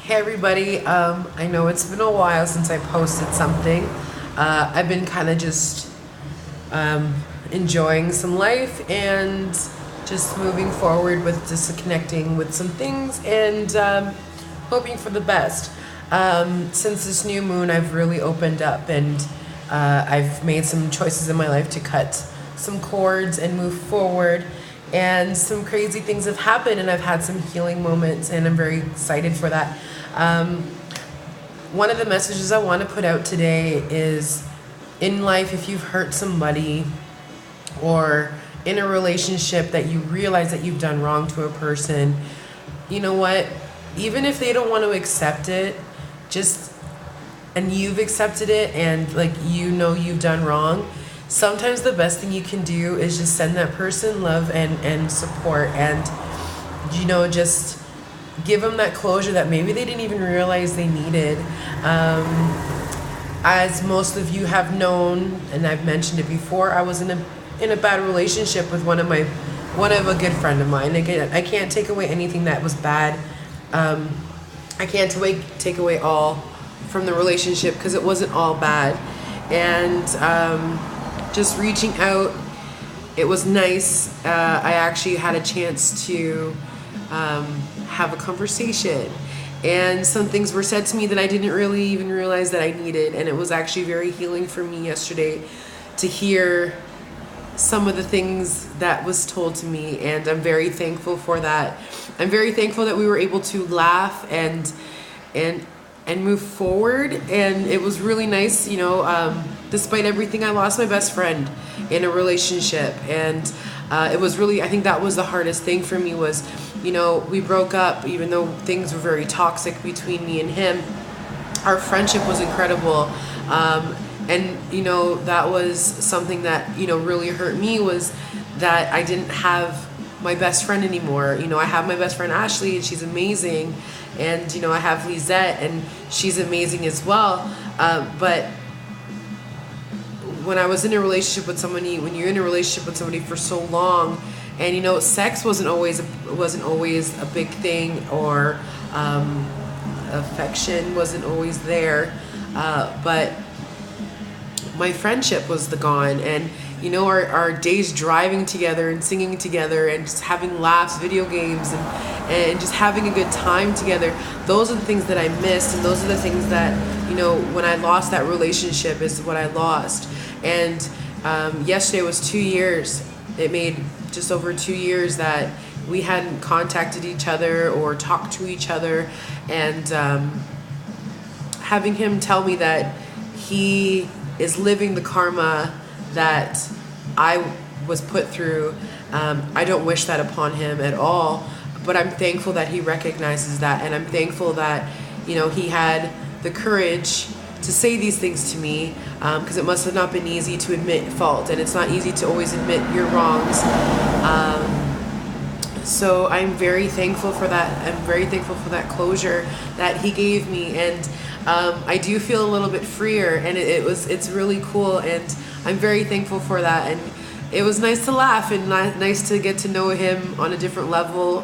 Hey everybody, I know it's been a while since I posted something. I've been kind of just enjoying some life and just moving forward with disconnecting with some things and hoping for the best. Since this new moon, I've really opened up and I've made some choices in my life to cut some cords and move forward. And some crazy things have happened, and I've had some healing moments, and I'm very excited for that. Um, One of the messages I want to put out today is in life, if you've hurt somebody or in a relationship that you realize that you've done wrong to a person, you know what? Even if they don't want to accept it, just and you've accepted it and like you've done wrong, sometimes the best thing you can do is just send that person love and support and just give them that closure that maybe they didn't even realize they needed. As most of you have known, and I've mentioned it before, I was in a bad relationship with one of a good friend of mine. Again, I can't take away anything that was bad. I can't take away all from the relationship because it wasn't all bad. And just reaching out, it was nice. I actually had a chance to have a conversation, and some things were said to me that I didn't really even realize that I needed, and it was actually very healing for me yesterday to hear some of the things that was told to me, and I'm very thankful for that. I'm very thankful that we were able to laugh and move forward, and it was really nice. Despite everything, I lost my best friend in a relationship, and it was really, I think that was the hardest thing for me was, we broke up even though things were very toxic between me and him. Our friendship was incredible. That was something that, really hurt me, was that I didn't have my best friend anymore. I have my best friend Ashley, and she's amazing. And, I have Lisette, and she's amazing as well. But when I was in a relationship with somebody, when you're in a relationship with somebody for so long, and sex wasn't always a big thing, or affection wasn't always there, but my friendship was gone, and our days driving together and singing together and just having laughs, video games, and just having a good time together. Those are the things that I missed, and those are the things that when I lost that relationship is what I lost. And yesterday was 2 years. It made just over 2 years that we hadn't contacted each other or talked to each other, and having him tell me that he is living the karma that I was put through, I don't wish that upon him at all, but I'm thankful that he recognizes that, and I'm thankful that he had the courage to say these things to me, because it must have not been easy to admit fault, and it's not easy to always admit your wrongs. So I'm very thankful for that. I'm very thankful for that closure that he gave me, and I do feel a little bit freer, and it's really cool, and I'm very thankful for that. And it was nice to laugh and nice to get to know him on a different level.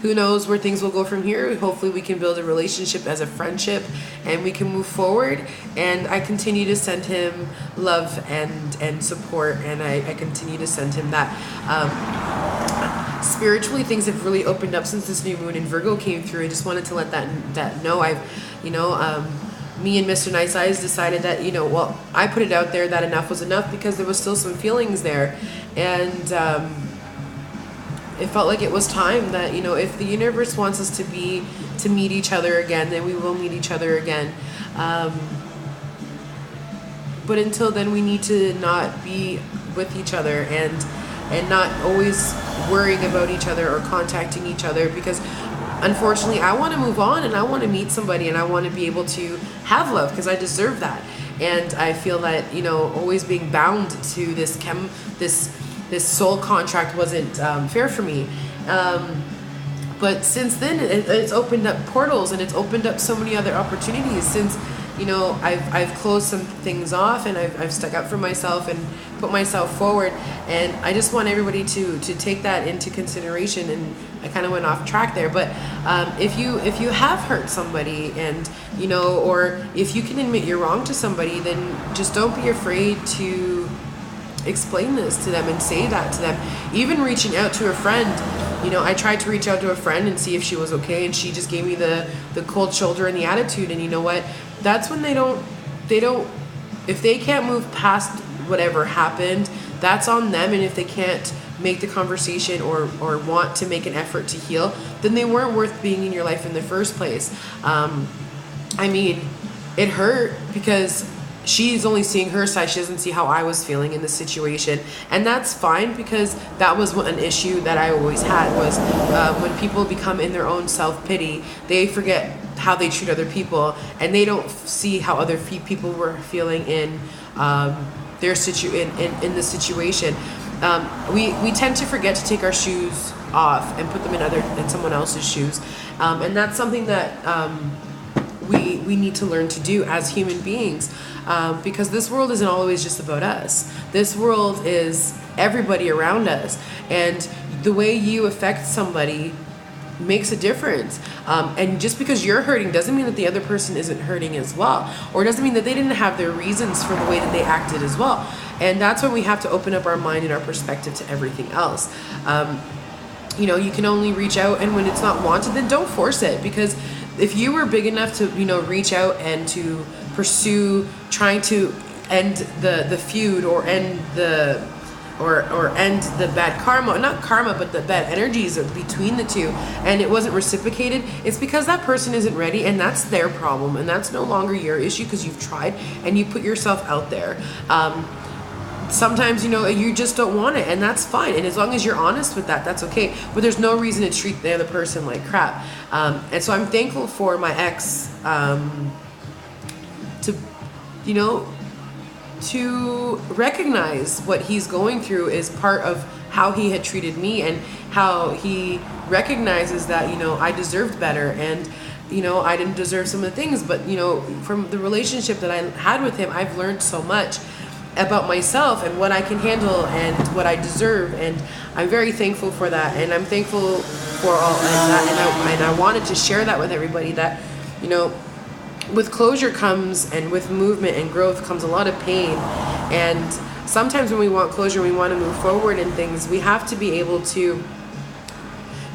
Who knows where things will go from here? Hopefully we can build a relationship as a friendship, and we can move forward. And I continue to send him love and support, and I continue to send him that. Spiritually, things have really opened up since this new moon in Virgo came through. I just wanted to let that know. Me and Mr. Nice Eyes decided that, I put it out there that enough was enough, because there was still some feelings there. And it felt like it was time that, if the universe wants us to meet each other again, then we will meet each other again. But until then, we need to not be with each other and not always worrying about each other or contacting each other, because unfortunately I want to move on, and I want to meet somebody, and I want to be able to have love, because I deserve that. And I feel that, always being bound to this soul contract wasn't fair for me. But since then, it's opened up portals, and it's opened up so many other opportunities. Since I've closed some things off, and I've stuck up for myself and put myself forward, and I just want everybody to take that into consideration. And I kind of went off track there. But if you have hurt somebody, and or if you can admit you're wrong to somebody, then just don't be afraid to explain this to them and say that to them. Even reaching out to a friend, I tried to reach out to a friend and see if she was okay, and she just gave me the cold shoulder and the attitude. And you know what? That's when they don't, if they can't move past whatever happened, that's on them. And if they can't make the conversation or want to make an effort to heal, then they weren't worth being in your life in the first place. It hurt because she's only seeing her side. She doesn't see how I was feeling in the situation, and that's fine, because that was an issue that I always had, was when people become in their own self-pity, they forget how they treat other people, and they don't see how other people were feeling in their in the situation. We tend to forget to take our shoes off and put them in someone else's shoes, and that's something that we need to learn to do as human beings, because this world isn't always just about us. This world is everybody around us, and the way you affect somebody makes a difference. And just because you're hurting doesn't mean that the other person isn't hurting as well, or doesn't mean that they didn't have their reasons for the way that they acted as well. And that's when we have to open up our mind and our perspective to everything else. You can only reach out, and when it's not wanted, then don't force it, because if you were big enough to reach out and to pursue trying to end the feud, or end the end the bad karma, not karma, but the bad energies between the two, and it wasn't reciprocated, it's because that person isn't ready, and that's their problem, and that's no longer your issue, because you've tried and you put yourself out there. Sometimes you just don't want it, and that's fine, and as long as you're honest with that, that's okay. But there's no reason to treat the other person like crap. And so I'm thankful for my ex to recognize what he's going through is part of how he had treated me, and how he recognizes that I deserved better, and I didn't deserve some of the things. But from the relationship that I had with him, I've learned so much about myself and what I can handle and what I deserve, and I'm very thankful for that, and I'm thankful for all of that, and I wanted to share that with everybody, that with closure comes, and with movement and growth comes a lot of pain, and sometimes when we want closure, we want to move forward in things, we have to be able to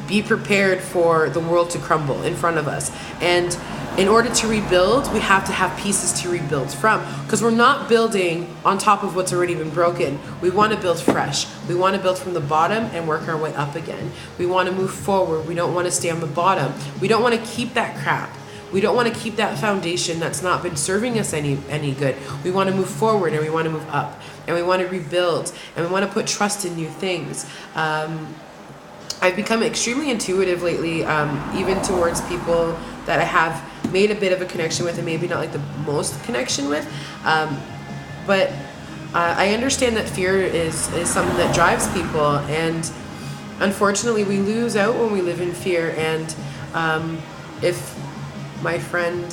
be prepared for the world to crumble in front of us. And in order to rebuild, we have to have pieces to rebuild from, because we're not building on top of what's already been broken. We want to build fresh. We want to build from the bottom and work our way up again. We want to move forward. We don't want to stay on the bottom. We don't want to keep that crap. We don't want to keep that foundation that's not been serving us any good. We want to move forward, and we want to move up, and we want to rebuild, and we want to put trust in new things. I've become extremely intuitive lately, even towards people that I have made a bit of a connection with, and maybe not like the most connection with. But I understand that fear is something that drives people, and unfortunately we lose out when we live in fear. And if my friend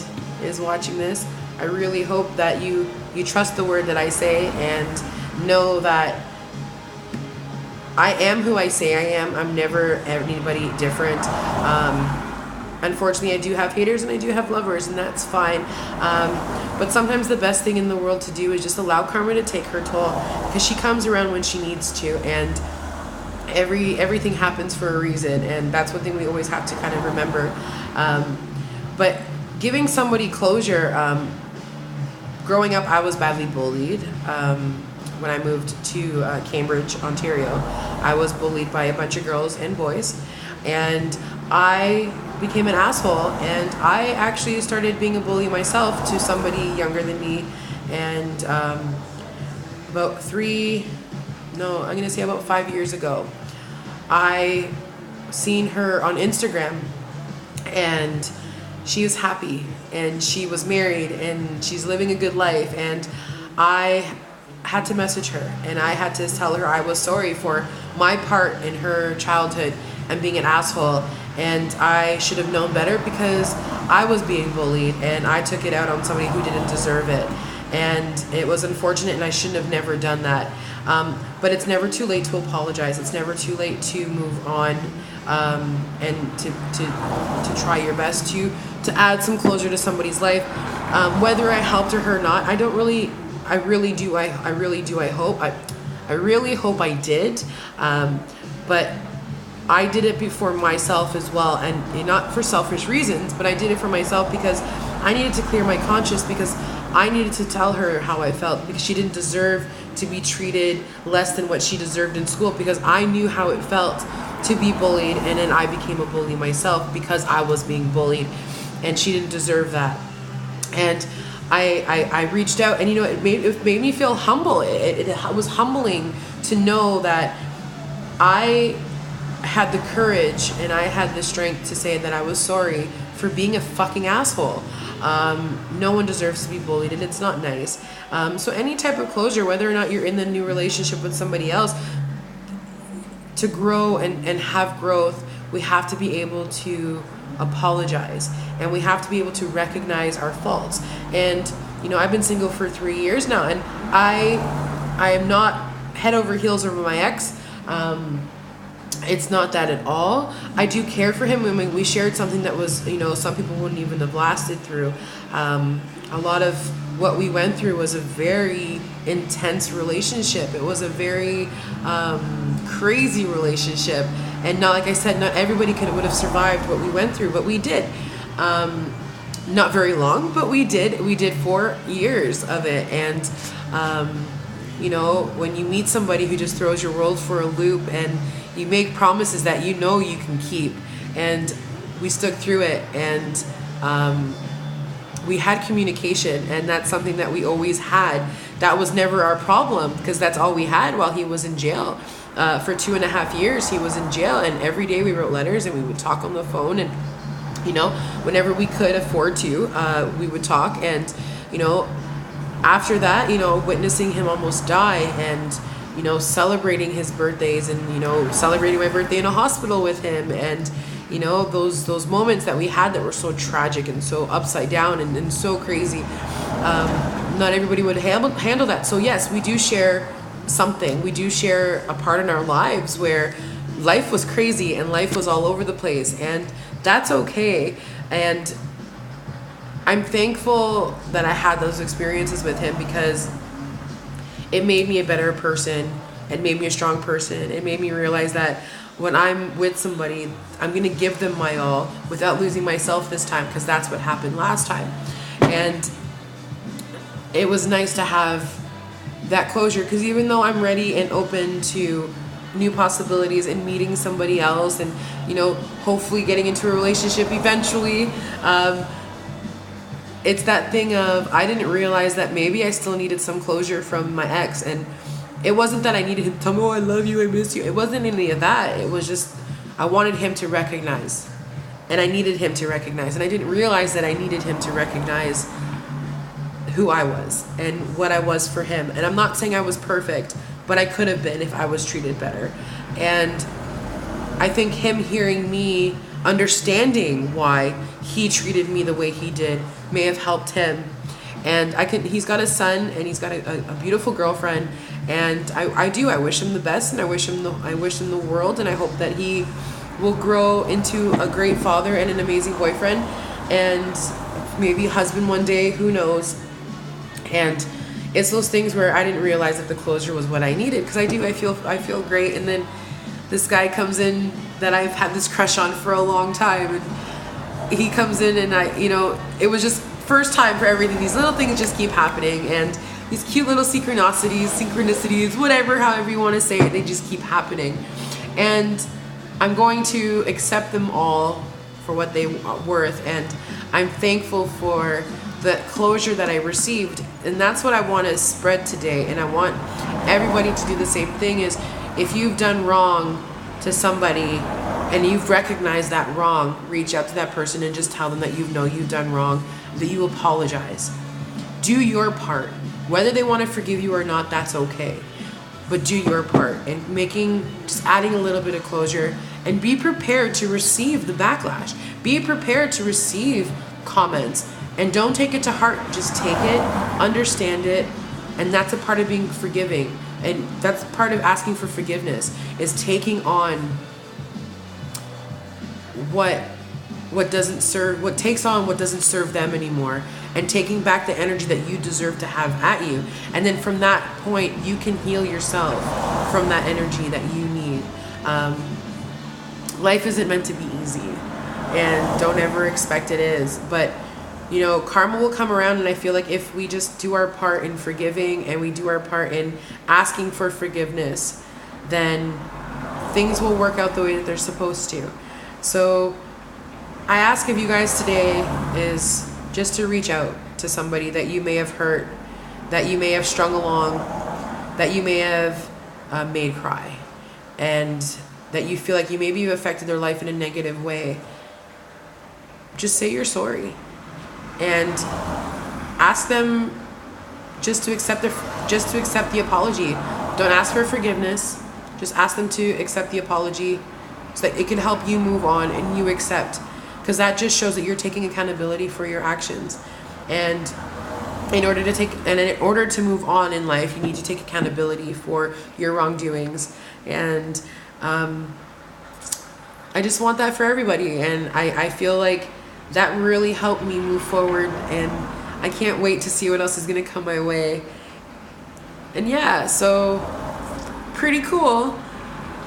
is watching this, I really hope that you trust the word that I say, and know that I am who I say I am. I'm never anybody different. Unfortunately, I do have haters and I do have lovers, and that's fine. But sometimes the best thing in the world to do is just allow karma to take her toll, because she comes around when she needs to, and everything happens for a reason, and that's one thing we always have to kind of remember. But giving somebody closure, growing up, I was badly bullied. When I moved to Cambridge, Ontario, I was bullied by a bunch of girls and boys, and I became an asshole, and I actually started being a bully myself to somebody younger than me. And about 5 years ago, I seen her on Instagram, and she was happy, and she was married, and she's living a good life, and I had to message her, and I had to tell her I was sorry for my part in her childhood and being an asshole, and I should have known better, because I was being bullied, and I took it out on somebody who didn't deserve it, and it was unfortunate, and I shouldn't have never done that. But it's never too late to apologize. It's never too late to move on. and to try your best to add some closure to somebody's life. Whether I helped her or not, I really hope I did. But I did it before myself as well, and not for selfish reasons, but I did it for myself because I needed to clear my conscience, because I needed to tell her how I felt, because she didn't deserve to be treated less than what she deserved in school, because I knew how it felt to be bullied, and then I became a bully myself because I was being bullied, and she didn't deserve that. And I reached out, and it made me feel humble. It was humbling to know that I had the courage and I had the strength to say that I was sorry for being a fucking asshole. No one deserves to be bullied, and it's not nice. So any type of closure, whether or not you're in the new relationship with somebody else, to grow and have growth, we have to be able to apologize, and we have to be able to recognize our faults. And I've been single for 3 years now, and I am not head over heels over my ex. It's not that at all. I do care for him. When we shared something that was, some people wouldn't even have lasted through. A lot of what we went through was a very intense relationship. It was a very crazy relationship. And not, like I said, not everybody would have survived what we went through, but we did. Not very long, but we did. We did 4 years of it. And, when you meet somebody who just throws your world for a loop, and you make promises that you can keep. And we stuck through it, and we had communication, and that's something that we always had. That was never our problem, because that's all we had while he was in jail. For 2.5 years he was in jail, and every day we wrote letters, and we would talk on the phone, and whenever we could afford to, we would talk. And after that, witnessing him almost die, and celebrating his birthdays, and celebrating my birthday in a hospital with him, and those moments that we had that were so tragic and so upside down and so crazy. Not everybody would handle that. So yes, we do share something. We do share a part in our lives where life was crazy and life was all over the place, and that's okay. And I'm thankful that I had those experiences with him, because it made me a better person. It made me a strong person. It made me realize that when I'm with somebody, I'm going to give them my all without losing myself this time, because that's what happened last time. And it was nice to have that closure, because even though I'm ready and open to new possibilities and meeting somebody else, and hopefully getting into a relationship eventually, it's that thing of, I didn't realize that maybe I still needed some closure from my ex. And it wasn't that I needed him to tell me, oh, I love you, I miss you. It wasn't any of that. It was just, I wanted him to recognize, and I needed him to recognize. And I didn't realize that I needed him to recognize who I was and what I was for him. And I'm not saying I was perfect, but I could have been if I was treated better. And I think him hearing me, understanding why he treated me the way he did, may have helped him. And he's got a son, and he's got a beautiful girlfriend, and I wish him the best, and I wish him the world, and I hope that he will grow into a great father and an amazing boyfriend, and maybe husband one day, who knows. And it's those things where I didn't realize that the closure was what I needed, because I feel great, and then this guy comes in that I've had this crush on for a long time, and he comes in, and it was just first time for everything. These little things just keep happening, and these cute little synchronicities, whatever, however you want to say it, they just keep happening. And I'm going to accept them all for what they are worth, and I'm thankful for the closure that I received. And that's what I want to spread today, and I want everybody to do the same thing. Is if you've done wrong to somebody and you've recognized that wrong, reach out to that person and just tell them that you've done wrong, that you apologize. Do your part. Whether they want to forgive you or not, that's okay. But do your part, and just adding a little bit of closure, and be prepared to receive the backlash. Be prepared to receive comments, and don't take it to heart. Just take it, understand it, and that's a part of being forgiving. And that's part of asking for forgiveness, is taking on what takes on what doesn't serve them anymore, and taking back the energy that you deserve to have at you. And then from that point, you can heal yourself from that energy that you need. Life isn't meant to be easy, and don't ever expect it is. But karma will come around, and I feel like if we just do our part in forgiving, and we do our part in asking for forgiveness, then things will work out the way that they're supposed to. So I ask of you guys today is just to reach out to somebody that you may have hurt, that you may have strung along, that you may have made cry, and that you feel like you maybe have affected their life in a negative way. Just say you're sorry, and ask them just to accept the apology. Don't ask for forgiveness. Just ask them to accept the apology so that it can help you move on and you accept. Because that just shows that you're taking accountability for your actions. And in order to move on in life, you need to take accountability for your wrongdoings. And I just want that for everybody. And I feel like that really helped me move forward. And I can't wait to see what else is going to come my way. And yeah, so pretty cool.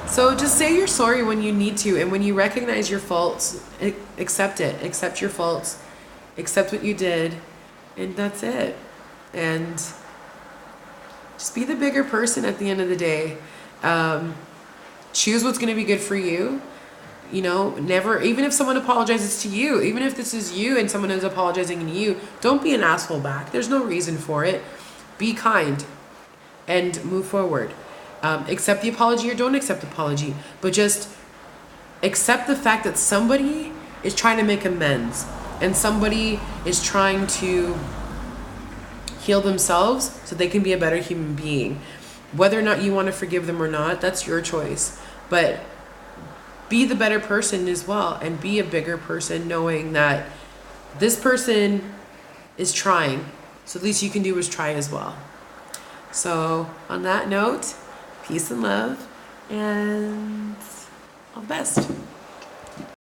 So just say you're sorry when you need to, and when you recognize your faults, accept it. Accept your faults. Accept what you did, and that's it. And just be the bigger person at the end of the day. Choose what's going to be good for you. Never, even if someone apologizes to you, even if this is you and someone is apologizing to you, don't be an asshole back. There's no reason for it. Be kind and move forward. Accept the apology or don't accept the apology, but just accept the fact that somebody is trying to make amends, and somebody is trying to heal themselves so they can be a better human being. Whether or not you want to forgive them or not, that's your choice. But be the better person as well, and be a bigger person, knowing that this person is trying. So the least you can do is try as well. So on that note, peace and love, and all the best.